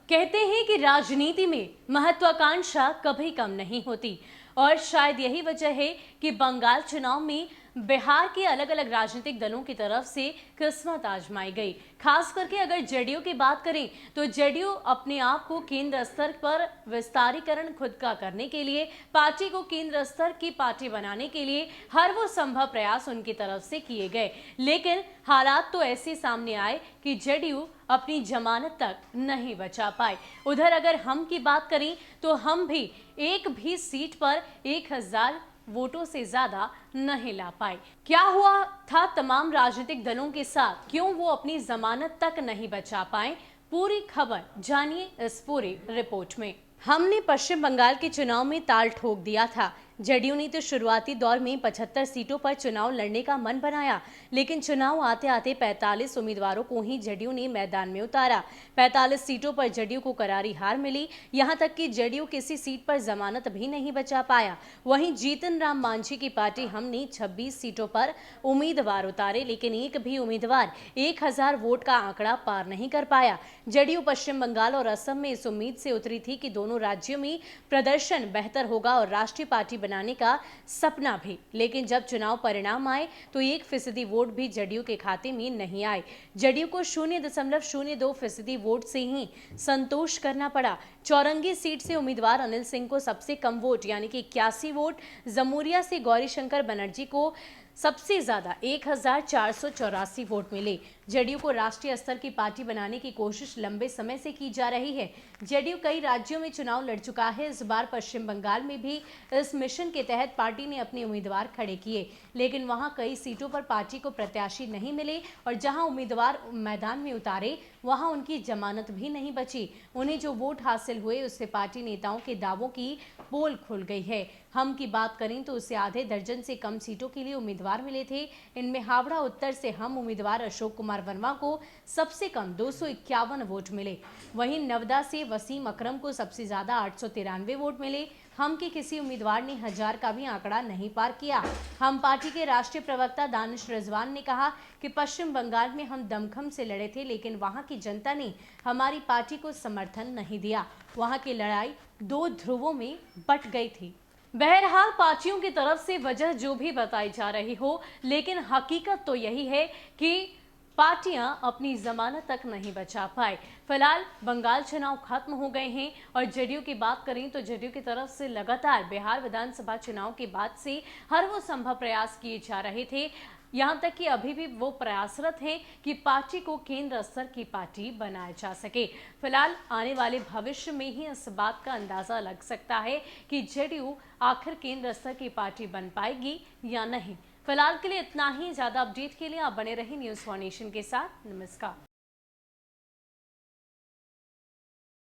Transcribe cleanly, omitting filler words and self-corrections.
कहते हैं कि राजनीति में महत्वाकांक्षा कभी कम नहीं होती और शायद यही वजह है कि बंगाल चुनाव में बिहार के अलग अलग राजनीतिक दलों की तरफ से किस्मत आजमाई गई। खास करके अगर जेडीयू की बात करें तो जेडीयू अपने आप को केंद्र स्तर पर विस्तारीकरण खुद का करने के लिए, पार्टी को केंद्र स्तर की पार्टी बनाने के लिए हर वो संभव प्रयास उनकी तरफ से किए गए, लेकिन हालात तो ऐसे सामने आए कि जेडीयू अपनी जमानत तक नहीं बचा पाए। उधर अगर हम की बात करें तो हम भी एक भी सीट पर 1000 वोटों से ज्यादा नहीं ला पाए। क्या हुआ था तमाम राजनीतिक दलों के साथ, क्यों वो अपनी जमानत तक नहीं बचा पाए, पूरी खबर जानिए इस पूरी रिपोर्ट में। हमने पश्चिम बंगाल के चुनाव में ताल ठोक दिया था। जेडीयू ने तो शुरुआती दौर में 75 सीटों पर चुनाव लड़ने का मन बनाया, लेकिन चुनाव आते आते 45 उम्मीदवारों को ही जेडीयू ने मैदान में उतारा। 45 सीटों पर जेडीयू को करारी हार मिली, यहां तक कि जेडीयू किसी सीट पर जमानत भी नहीं बचा पाया। वहीं जीतन राम मांझी की पार्टी हमने 26 सीटों पर उम्मीदवार उतारे, लेकिन एक भी उम्मीदवार 1000 वोट का आंकड़ा पार नहीं कर पाया। जेडीयू पश्चिम बंगाल और असम में इस उम्मीद से उतरी थी कि दोनों राज्यों में प्रदर्शन बेहतर होगा और राष्ट्रीय पार्टी बनाने का सपना भी, लेकिन जब चुनाव परिणाम आए तो 1% वोट भी जेडीयू के खाते में नहीं आए। जेडीयू को 0.02% वोट से ही संतोष करना पड़ा। चौरंगी सीट से उम्मीदवार अनिल सिंह को सबसे कम वोट यानी कि 81 वोट, जमूरिया से गौरीशंकर बनर्जी को सबसे ज्यादा 1484 वोट मिले। जेडीयू को राष्ट्रीय स्तर की पार्टी बनाने की कोशिश लंबे समय से की जा रही है। जेडीयू कई राज्यों में चुनाव लड़ चुका है। इस बार पश्चिम बंगाल में भी इस मिशन के तहत पार्टी ने अपने उम्मीदवार खड़े किए, लेकिन वहां कई सीटों पर पार्टी को प्रत्याशी नहीं मिले और जहां उम्मीदवार मैदान में उतारे वहां उनकी जमानत भी नहीं बची। उन्हें जो वोट हासिल हुए उससे पार्टी नेताओं के दावों की पोल खुल गई है। हम की बात करें तो उसे आधे दर्जन से कम सीटों के लिए उम्मीदवार मिले थे। इनमें हावड़ा उत्तर से हम उम्मीदवार अशोक कुमार वर्मा को सबसे कम 251 वोट मिले। वहीं नवदा से वसीम अकरम को सबसे ज्यादा 893 वोट मिले। हम के किसी उम्मीदवार ने 1000 का भी आंकड़ा नहीं पार किया। हम पार्टी के राष्ट्रीय प्रवक्ता दानिश रिजवान ने कहा कि पश्चिम बंगाल में हम दमखम से लड़े थे, लेकिन वहां की जनता ने हमारी पार्टी को समर्थन नहीं दिया। वहां की लड़ाई 2 ध्रुवों में बट गई थी। बहरहाल पार्टियों की तरफ से वजह जो भी बताई जा रही हो, लेकिन हकीकत तो यही है कि पार्टियां अपनी जमानत तक नहीं बचा पाए। फिलहाल बंगाल चुनाव खत्म हो गए हैं और जेडीयू की बात करें तो जेडीयू की तरफ से लगातार बिहार विधानसभा चुनाव के बाद से हर वो संभव प्रयास किए जा रहे थे, यहां तक कि अभी भी वो प्रयासरत हैं कि पार्टी को केंद्र स्तर की पार्टी बनाया जा सके। फिलहाल आने वाले भविष्य में ही इस बात का अंदाजा लग सकता है कि जेडीयू आखिर केंद्र स्तर की पार्टी बन पाएगी या नहीं। फिलहाल के लिए इतना ही। ज्यादा अपडेट के लिए आप बने रहिए न्यूज़ फॉर नेशन के साथ। नमस्कार।